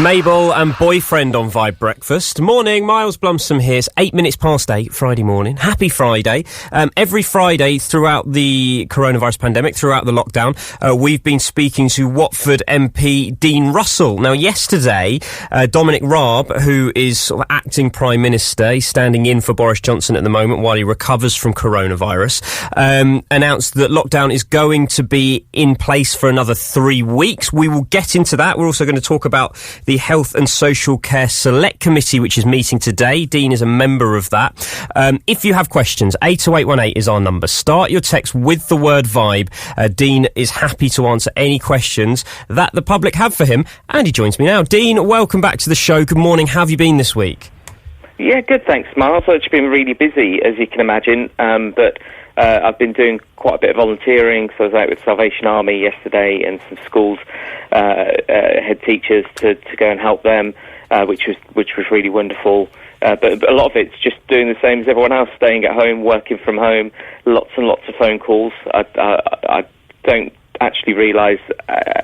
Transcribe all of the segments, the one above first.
Mabel and boyfriend on Vibe Breakfast. Morning, Miles Blumsom here. It's 8 minutes past 8, Friday morning. Happy Friday. Every Friday throughout the coronavirus pandemic, throughout the lockdown, we've been speaking to Watford MP Dean Russell. Now, yesterday, Dominic Raab, who is sort of acting Prime Minister, he's standing in for Boris Johnson at the moment while he recovers from coronavirus, announced that lockdown is going to be in place for another 3 weeks. We will get into that. We're also going to talk about the Health and Social Care Select Committee, which is meeting today. Dean is a member of that. If you have questions, 82818 is our number. Start your text with the word vibe. Dean is happy to answer any questions that the public have for him. And he joins me now. Dean, welcome back to the show. Good morning. How have you been this week? Yeah, good, thanks, Miles. I've been really busy, as you can imagine, but I've been doing quite a bit of volunteering, so I was out with Salvation Army yesterday and some schools, head teachers to go and help them, which was really wonderful. But a lot of it's just doing the same as everyone else, staying at home, working from home, lots and lots of phone calls. I don't actually realise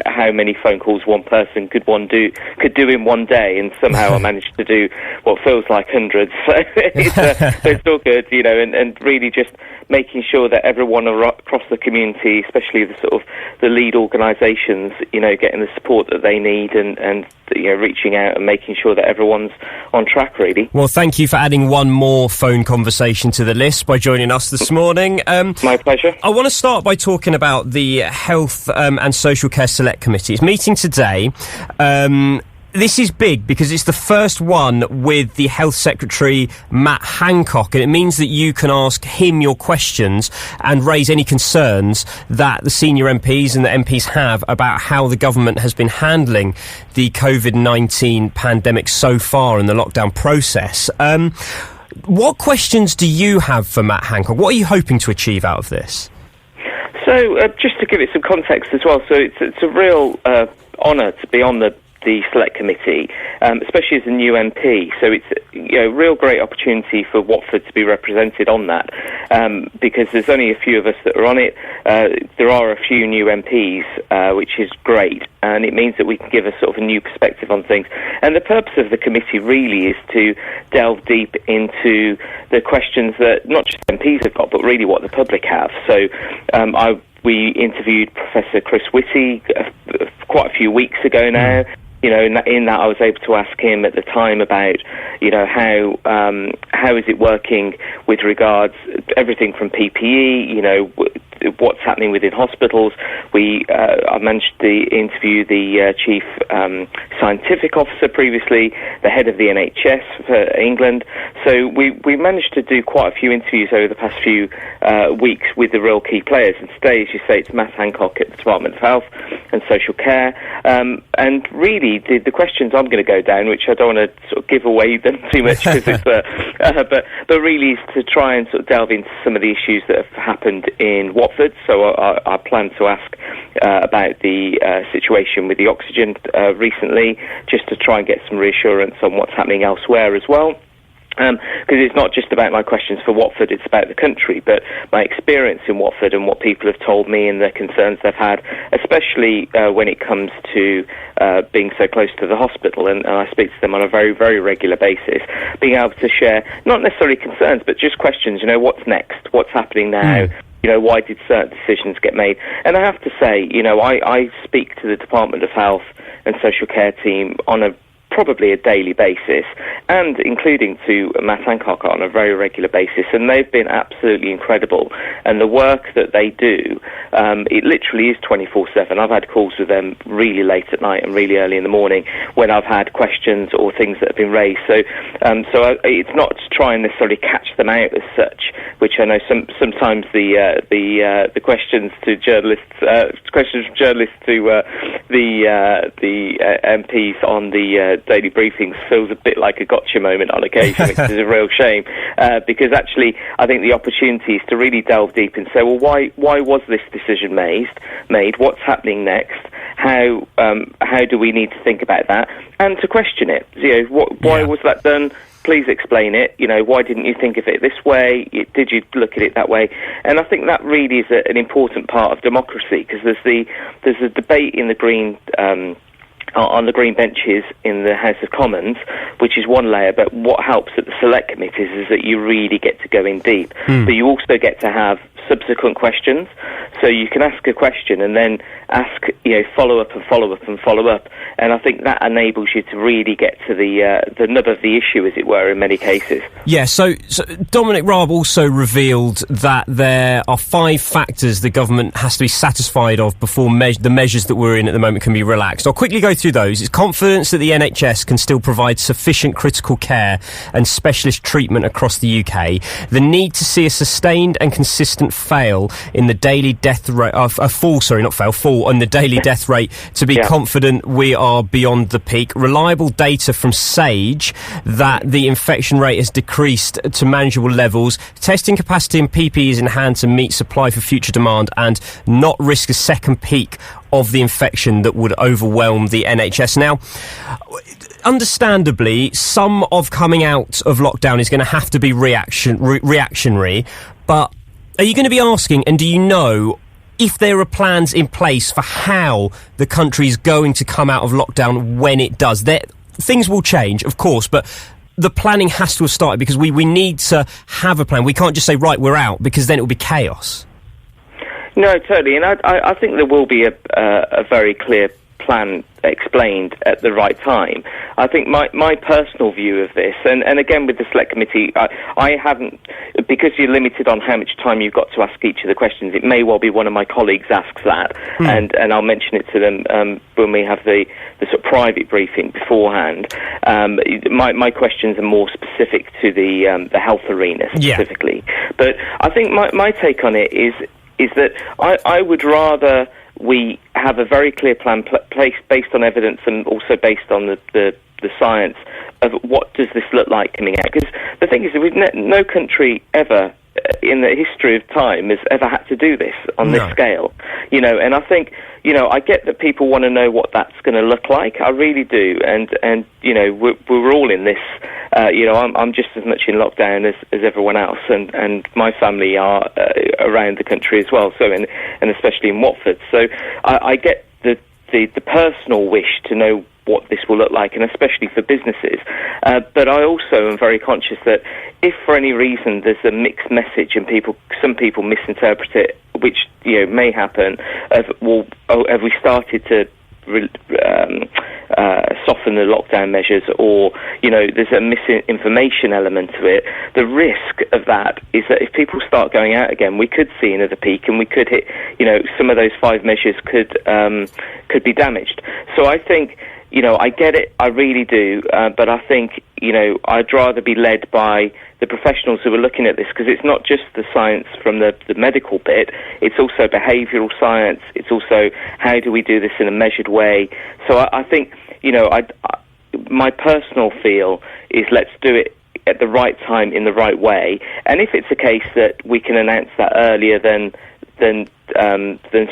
how many phone calls one person could do in one day, and somehow I managed to do what feels like hundreds. So it's all good, you know, and really just making sure that everyone across the community, especially the sort of the lead organisations, you know, getting the support that they need and you know, reaching out and making sure that everyone's on track, really. Well, thank you for adding one more phone conversation to the list by joining us this morning. My pleasure. I want to start by talking about the Health and Social Care Select Committee. It's meeting today. This is big because it's the first one with the Health Secretary, Matt Hancock, and it means that you can ask him your questions and raise any concerns that the senior MPs and the MPs have about how the government has been handling the COVID-19 pandemic so far in the lockdown process. What questions do you have for Matt Hancock? What are you hoping to achieve out of this? So, just to give it some context as well, so it's a real honour to be on the Select Committee, especially as a new MP. So it's a real great opportunity for Watford to be represented on that, because there's only a few of us that are on it. There are a few new MPs, which is great, and it means that we can give a sort of a new perspective on things. And the purpose of the committee really is to delve deep into the questions that not just MPs have got, but really what the public have. So we interviewed Professor Chris Whitty quite a few weeks ago now. You know, in that I was able to ask him at the time about, you know, how is it working with regards everything from PPE, you know, what's happening within hospitals. I managed to interview the chief scientific officer previously, the head of the NHS for England. So we managed to do quite a few interviews over the past few weeks with the real key players. And today, as you say, it's Matt Hancock at the Department of Health and Social Care. And really, the questions I'm going to go down, which I don't want to sort of give away them too much, because it's but really is to try and sort of delve into some of the issues that have happened in Watford. So I plan to ask about the situation with the oxygen recently, just to try and get some reassurance on what's happening elsewhere as well. Because it's not just about my questions for Watford, it's about the country, but my experience in Watford and what people have told me and the concerns they've had, especially when it comes to being so close to the hospital, and I speak to them on a very, very regular basis, being able to share not necessarily concerns, but just questions, you know, what's next, what's happening now, you know, why did certain decisions get made? And I have to say, you know, I speak to the Department of Health and Social Care team on probably a daily basis, and including to Matt Hancock on a very regular basis, and they've been absolutely incredible. And the work that they do, it literally is 24/7. I've had calls with them really late at night and really early in the morning when I've had questions or things that have been raised. So it's not to try and necessarily catch them out as such, which I know sometimes the questions to journalists, questions from journalists to the MPs on the daily briefings feels a bit like a gotcha moment on occasion, which is a real shame, because actually I think the opportunity is to really delve deep and say, well, why was this decision made? What's happening next? How do we need to think about that, and to question it? You know, why was that done? Please explain it. You know, why didn't you think of it this way? Did you look at it that way? And I think that really is an important part of democracy, because there's a debate in the Green on the green benches in the House of Commons, which is one layer, but what helps at the select committees is that you really get to go in deep. But you also get to have subsequent questions, so you can ask a question and then ask, follow up and follow up and follow up, and I think that enables you to really get to the nub of the issue, as it were, in many cases. Yeah, so Dominic Raab also revealed that there are 5 factors the government has to be satisfied of before the measures that we're in at the moment can be relaxed. I'll quickly go through those. It's confidence that the NHS can still provide sufficient critical care and specialist treatment across the UK, the need to see a sustained and consistent fall in the daily death rate, fall on the daily death rate to be confident we are beyond the peak, reliable data from SAGE that the infection rate has decreased to manageable levels, testing capacity and PPEs in hand to meet supply for future demand, and not risk a second peak of the infection that would overwhelm the NHS. Now, understandably, some of coming out of lockdown is going to have to be reactionary, but are you going to be asking, and do you know if there are plans in place for how the country is going to come out of lockdown when it does? Things will change, of course, but the planning has to have started, because we need to have a plan. We can't just say, right, we're out, because then it will be chaos. No, totally, and I think there will be a very clear plan explained at the right time. I think my personal view of this, and again with the select committee, I haven't, because you're limited on how much time you've got to ask each of the questions, it may well be one of my colleagues asks that, and I'll mention it to them when we have the sort of private briefing beforehand. My questions are more specific to the health arena specifically. But I think my take on it is that I would rather we have a very clear plan placed based on evidence and also based on the science of what does this look like coming out. Because the thing is, no country ever in the history of time has ever had to do this on this scale. And I think, I get that people want to know what that's going to look like. I really do. And we're all in this. I'm just as much in lockdown as everyone else, and my family are around the country as well. So, and especially in Watford. So, I get the personal wish to know what this will look like, and especially for businesses. But I also am very conscious that if for any reason there's a mixed message and some people misinterpret it, which may happen, have we started to soften the lockdown measures, or there's a misinformation element to it, the risk of that is that if people start going out again, we could see another peak, and we could hit, some of those 5 measures could be damaged. So I think, I get it, I really do, but I think, I'd rather be led by the professionals who are looking at this, because it's not just the science from the medical bit, it's also behavioural science, it's also how do we do this in a measured way. So I think, my personal feel is let's do it at the right time in the right way, and if it's a case that we can announce that earlier than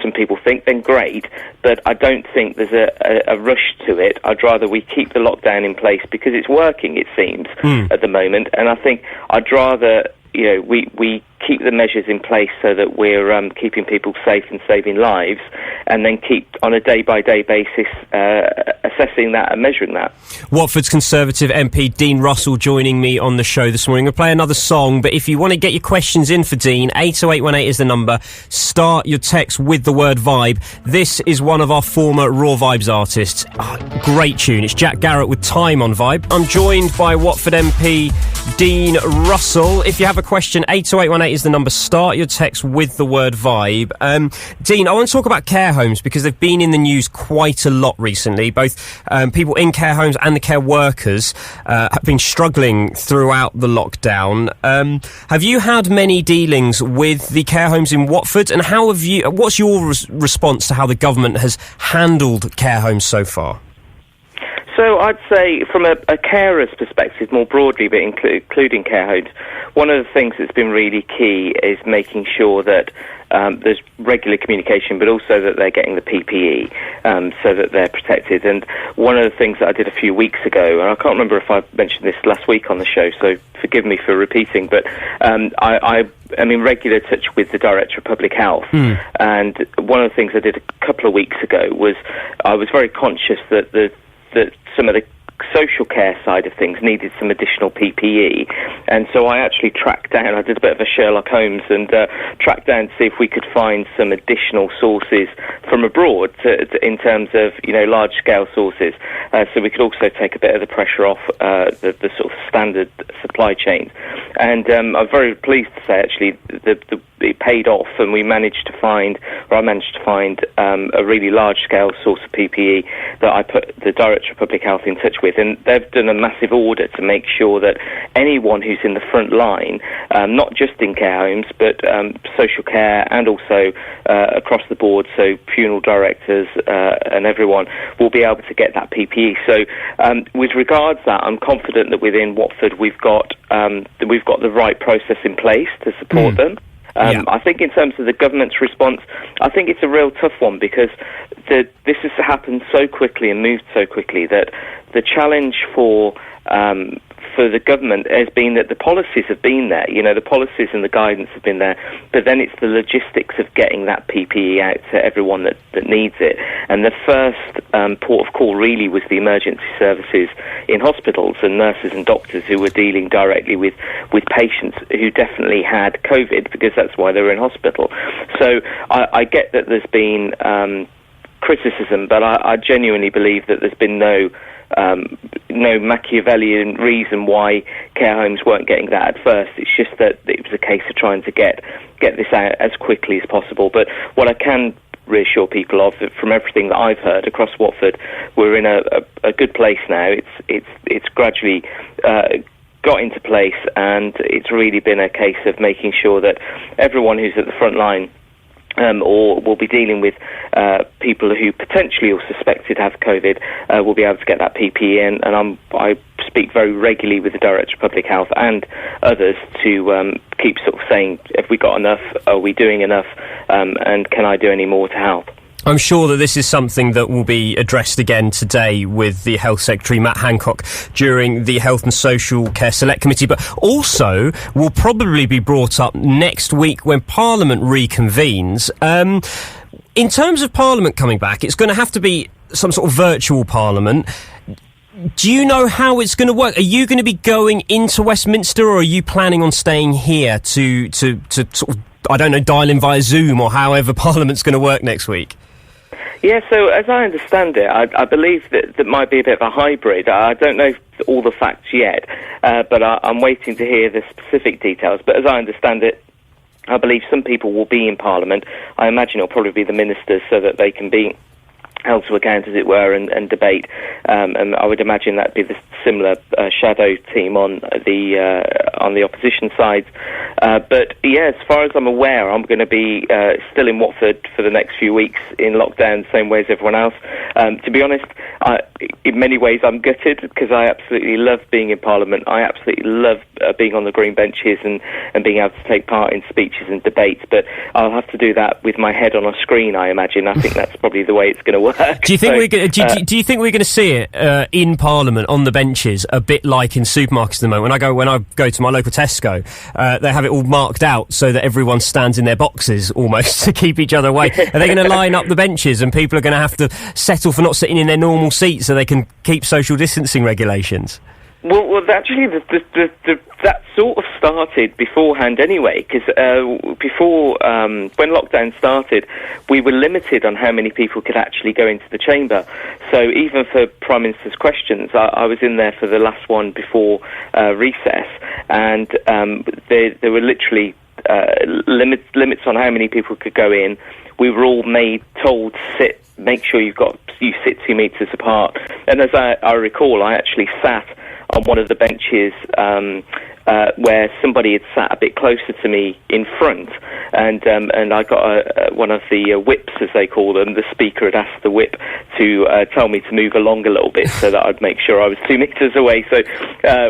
some people think, then great, but I don't think there's a rush to it. I'd rather we keep the lockdown in place because it's working, it seems, at the moment, and I think I'd rather we keep the measures in place so that we're keeping people safe and saving lives, and then keep on a day-by-day basis assessing that and measuring that. Watford's Conservative MP Dean Russell joining me on the show this morning. We'll play another song, but if you want to get your questions in for Dean, 80818 is the number. Start your text with the word vibe. This is one of our former Raw Vibes artists. Great tune. It's Jack Garrett with Time on Vibe. I'm joined by Watford MP Dean Russell. If you have a question, 80818 is the number. Start your text with the word vibe. Dean, I want to talk about care homes because they've been in the news quite a lot recently. Both people in care homes and the care workers have been struggling throughout the lockdown. Have you had many dealings with the care homes in Watford, and what's your response to how the government has handled care homes so far? So I'd say from a carer's perspective more broadly, but including care homes, one of the things that's been really key is making sure that there's regular communication, but also that they're getting the PPE so that they're protected. And one of the things that I did a few weeks ago, and I can't remember if I mentioned this last week on the show, so forgive me for repeating, but I'm in regular touch with the Director of Public Health. And one of the things I did a couple of weeks ago was I was very conscious that some of the social care side of things needed some additional PPE, and so I actually tracked down, I did a bit of a Sherlock Holmes and tracked down to see if we could find some additional sources from abroad in terms of, large scale sources, so we could also take a bit of the pressure off the sort of standard supply chains. And I'm very pleased to say actually it paid off, and I managed to find a really large scale source of PPE that I put the Director of Public Health in touch with, and they've done a massive order to make sure that anyone who's in the front line, not just in care homes, but social care and also across the board, so funeral directors and everyone will be able to get that PPE. So with regards to that, I'm confident that within Watford we've got the right process in place to support them. I think in terms of the government's response, I think it's a real tough one because this has happened so quickly and moved so quickly that the challenge for the government has been that the policies have been there, the policies and the guidance have been there, but then it's the logistics of getting that PPE out to everyone that needs it. And the first port of call really was the emergency services in hospitals and nurses and doctors who were dealing directly with patients who definitely had COVID, because that's why they were in hospital. So I get that there's been criticism, but I genuinely believe that there's been no Machiavellian reason why care homes weren't getting that at first. It's just that it was a case of trying to get this out as quickly as possible. But what I can reassure people of, that from everything that I've heard across Watford, we're in a good place now. It's gradually got into place, and it's really been a case of making sure that everyone who's at the front line or will be dealing with people who potentially or suspected have COVID will be able to get that PPE in. And I speak very regularly with the Director of Public Health and others to keep sort of saying, have we got enough? Are we doing enough? And can I do any more to help? I'm sure that this is something that will be addressed again today with the Health Secretary, Matt Hancock, during the Health and Social Care Select Committee, but also will probably be brought up next week when Parliament reconvenes. In terms of Parliament coming back, it's going to have to be some sort of virtual Parliament. Do you know how it's going to work? Are you going to be going into Westminster, or are you planning on staying here to sort of, I don't know, dial in via Zoom or however Parliament's going to work next week? Yeah, so as I understand it, I believe that might be a bit of a hybrid. I don't know all the facts yet, but I'm waiting to hear the specific details. But as I understand it, I believe some people will be in Parliament. I imagine it'll probably be the ministers so that they can be held to account, as it were, and debate. And I would imagine that'd be the similar shadow team on the opposition side. But yeah, as far as I'm aware, I'm going to be still in Watford for the next few weeks in lockdown, the same way as everyone else. To be honest, in many ways I'm gutted, because I absolutely love being in Parliament. I absolutely love being on the green benches and being able to take part in speeches and debates. But I'll have to do that with my head on a screen, I imagine. I think that's probably the way it's going to work. Do you think do you think we're going to see it in Parliament on the benches a bit like in supermarkets at the moment? When I go to my local Tesco, they have it all marked out so that everyone stands in their boxes almost to keep each other away. Are they going to line up the benches and people are going to have to settle for not sitting in their normal seats so they can keep social distancing regulations? Well, actually, that sort of started beforehand anyway, because before, when lockdown started, we were limited on how many people could actually go into the chamber. So even for Prime Minister's questions, I was in there for the last one before recess, and there were literally limits on how many people could go in. We were all told to make sure you sit 2 metres apart. And as I recall, I actually sat on one of the benches where somebody had sat a bit closer to me in front, and I got one of the whips, as they call them. The speaker had asked the whip to tell me to move along a little bit so that I'd make sure I was 2 meters away. So,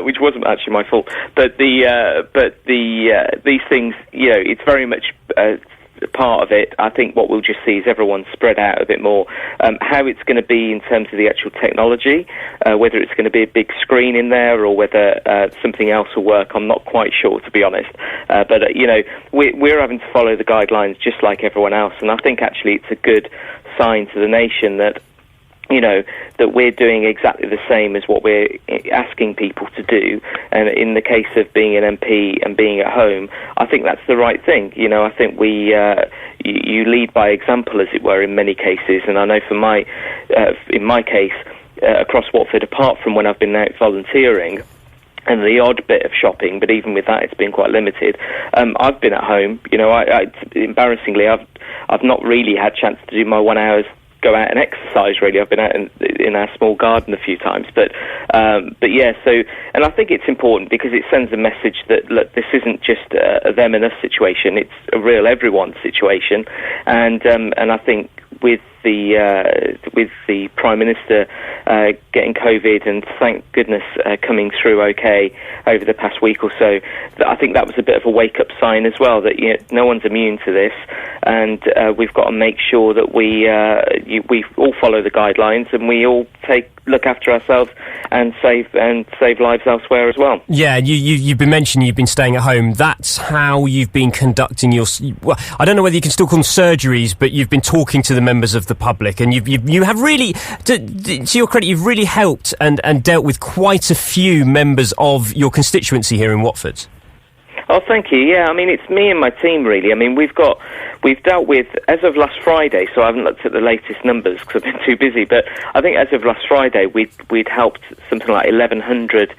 which wasn't actually my fault. But these things, it's very much part of it. I think what we'll just see is everyone spread out a bit more. How it's going to be in terms of the actual technology, whether it's going to be a big screen in there or whether something else will work, I'm not quite sure, to be honest. But we're having to follow the guidelines just like everyone else, and I think actually it's a good sign to the nation that that we're doing exactly the same as what we're asking people to do. And in the case of being an MP and being at home, I think that's the right thing. I think you lead by example, as it were, in many cases. And I know in my case, across Watford, apart from when I've been out volunteering, and the odd bit of shopping, but even with that, it's been quite limited. I've been at home. Embarrassingly, I've not really had chance to do my 1 hour's go out and exercise, really. I've been out in our small garden a few times, but yeah. So, and I think it's important because it sends a message that, look, this isn't just a them and us situation; it's a real everyone situation. And I think with the Prime Minister getting COVID, and thank goodness coming through okay over the past week or so, I think that was a bit of a wake-up sign as well, that no one's immune to this, and we've got to make sure that we all follow the guidelines and we all look after ourselves and save lives elsewhere as well. Yeah, you've been mentioning you've been staying at home. That's how you've been conducting your... Well, I don't know whether you can still call them surgeries, but you've been talking to the members of the public, and you have really, to your credit, you've really helped and dealt with quite a few members of your constituency here in Watford. Oh, thank you. Yeah, I mean, it's me and my team, really. I mean, we've dealt with, as of last Friday, so I haven't looked at the latest numbers because I've been too busy, but I think as of last Friday, we'd helped something like 1,100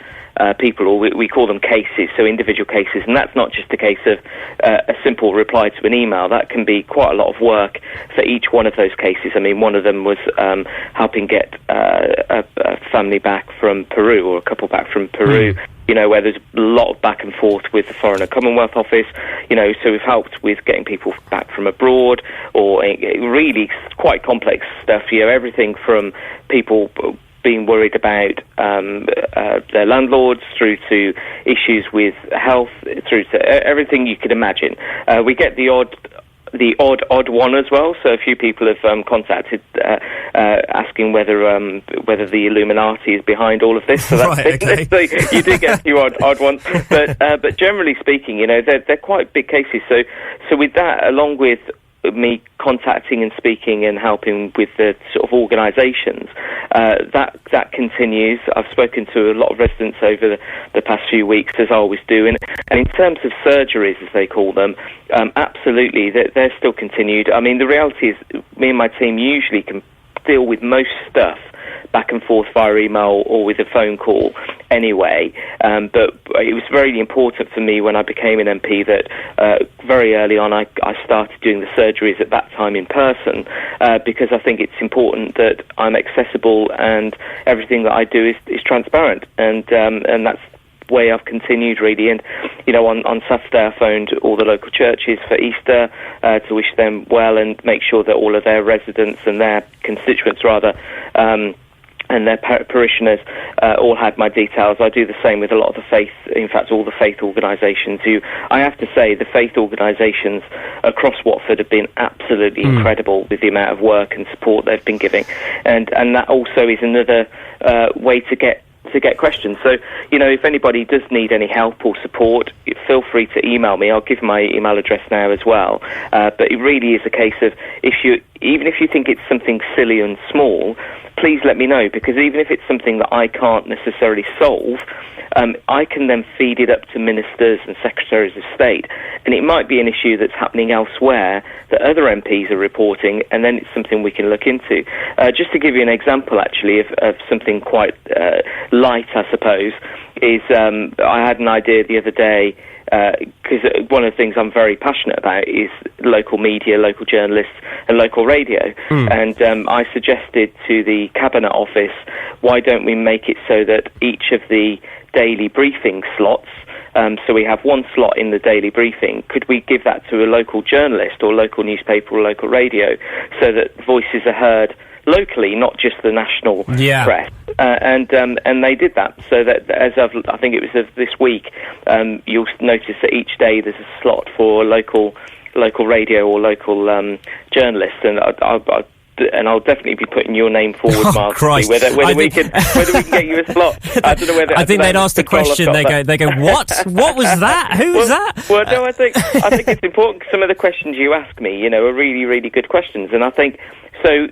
people, or we call them cases, so individual cases, and that's not just a case of a simple reply to an email. That can be quite a lot of work for each one of those cases. I mean, one of them was helping get a family back from Peru, or a couple back from Peru, where there's a lot of back and forth with the Foreign and Commonwealth Office, so we've helped with getting people back from abroad, or really quite complex stuff, everything from people being worried about their landlords, through to issues with health, through to everything you could imagine. We get the odd one as well. So a few people have contacted asking whether the Illuminati is behind all of this. So that's right, okay. So you do get a few odd ones, but generally speaking, they're quite big cases. So with that, along with me contacting and speaking and helping with the sort of organisations, that continues. I've spoken to a lot of residents over the past few weeks, as I always do, and in terms of surgeries, as they call them, absolutely, they're still continued. I mean, the reality is, me and my team usually can deal with most stuff back and forth via email or with a phone call anyway, but it was very important for me when I became an MP that very early on I started doing the surgeries at that time in person, because I think it's important that I'm accessible and everything that I do is transparent, and that's the way I've continued, really. And on Saturday I phoned all the local churches for Easter to wish them well and make sure that all of their residents and their constituents rather and their parishioners all had my details. I do the same with a lot of the faith, in fact all the faith organisations, who, I have to say, the faith organisations across Watford have been absolutely incredible with the amount of work and support they've been giving, and that also is another way to get questions. So, if anybody does need any help or support, feel free to email me. I'll give my email address now as well. But it really is a case of, even if you think it's something silly and small, please let me know, because even if it's something that I can't necessarily solve, I can then feed it up to ministers and secretaries of state, and it might be an issue that's happening elsewhere that other MPs are reporting, and then it's something we can look into. Just to give you an example, actually, of something quite light, I suppose, is I had an idea the other day because one of the things I'm very passionate about is local media, local journalists, and local radio. And I suggested to the Cabinet Office, why don't we make it so that each of the daily briefing slots, so we have one slot in the daily briefing, could we give that to a local journalist or local newspaper or local radio, so that voices are heard locally, not just the national press? And they did that. So that as of, I think it was of this week, you'll notice that each day there's a slot for local radio or local journalists, and I'll definitely be putting your name forward, Mark. Whether we can get you a slot. I don't know whether. I think they'd ask the question. They go, what? What was that? Who was that? Well, no, I think it's important. Some of the questions you ask me, are really, really good questions, and I think so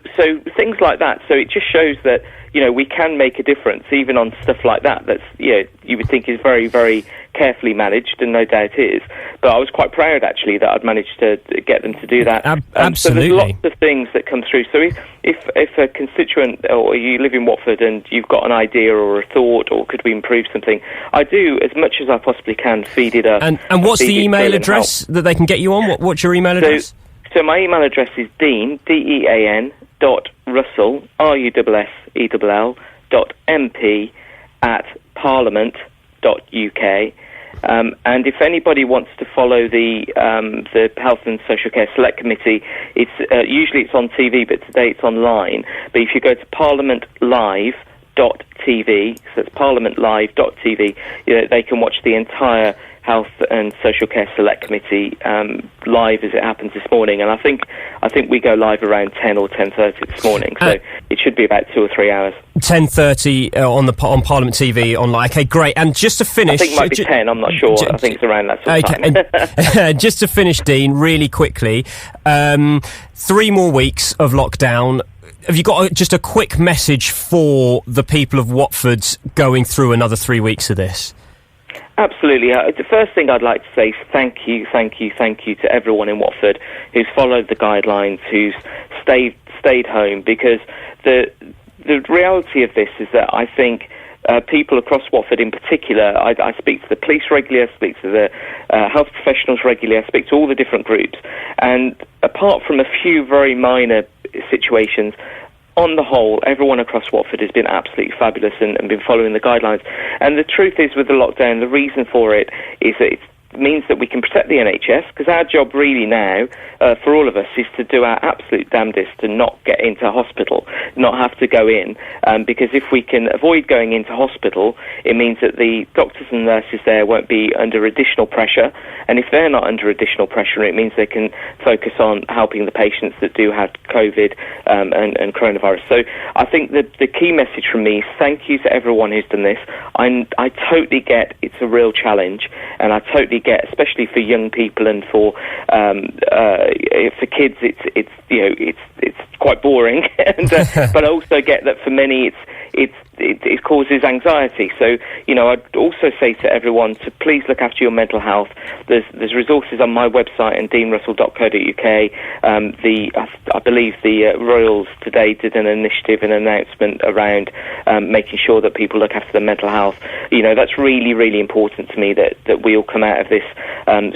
things like that. So it just shows that we can make a difference even on stuff like that. That's you would think is very, very carefully managed, and no doubt is. But I was quite proud actually that I'd managed to get them to do that. Absolutely. So there's lots of things that come through. So if a constituent, or you live in Watford and you've got an idea or a thought, or could we improve something, I do as much as I possibly can feed it up. And what's the email address that they can get you on? What's your email address? So my email address is Dean, DEAN, Russell, RUSSELL, .MP @parliament.uk. And if anybody wants to follow the Health and Social Care Select Committee, it's usually it's on TV, but today it's online. But if you go to parliamentlive.tv, so it's parliamentlive.tv, they can watch the entire Health and Social Care Select Committee live as it happens this morning, and I think we go live around 10 or 10:30 this morning, so it should be about 2 or 3 hours. 10:30 on Parliament TV online. Okay, great. And just to finish, I think it might be 10. I'm not sure. I think it's around that sort of time. Just to finish, Dean, really quickly, 3 more weeks of lockdown. Have you got just a quick message for the people of Watford going through another 3 weeks of this? Absolutely. The first thing I'd like to say is thank you to everyone in Watford who's followed the guidelines, who's stayed home, because the reality of this is that I think people across Watford in particular, I speak to the police regularly, I speak to the health professionals regularly, I speak to all the different groups, and apart from a few very minor situations, on the whole, everyone across Watford has been absolutely fabulous and been following the guidelines. And the truth is, with the lockdown, the reason for it is that it means that we can protect the NHS, because our job really now, for all of us, is to do our absolute damnedest to not get into hospital, not have to go in, because if we can avoid going into hospital, it means that the doctors and nurses there won't be under additional pressure, and if they're not under additional pressure, it means they can focus on helping the patients that do have COVID and coronavirus. So I think that the key message from me is thank you to everyone who's done this. I totally get it's a real challenge, and I totally get, especially for young people and for kids, it's quite boring, and, but I also get that for many it causes anxiety. So I'd also say to everyone to please look after your mental health. There's resources on my website and deanrussell.co.uk. I believe the Royals today did an initiative, an announcement around making sure that people look after their mental health. That's really, really important to me that we all come out of this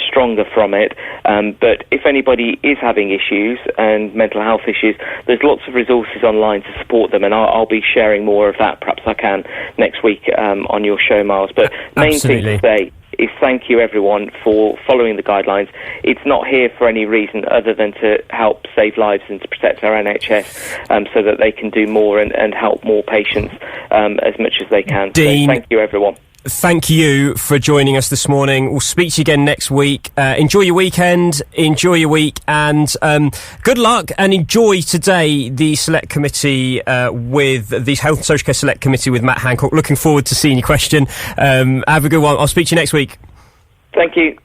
stronger from it. But if anybody is having issues and mental health issues, there's lots of resources online to support them, and I'll be sharing more of that. Perhaps I can next week on your show, Miles. But main thing to say is thank you, everyone, for following the guidelines. It's not here for any reason other than to help save lives and to protect our NHS so that they can do more and help more patients as much as they can. Dean, so thank you, everyone. Thank you for joining us this morning. We'll speak to you again next week. Enjoy your weekend, enjoy your week, and good luck, and enjoy today the Select Committee with the Health and Social Care Select Committee with Matt Hancock. Looking forward to seeing your question. Have a good one. I'll speak to you next week. Thank you.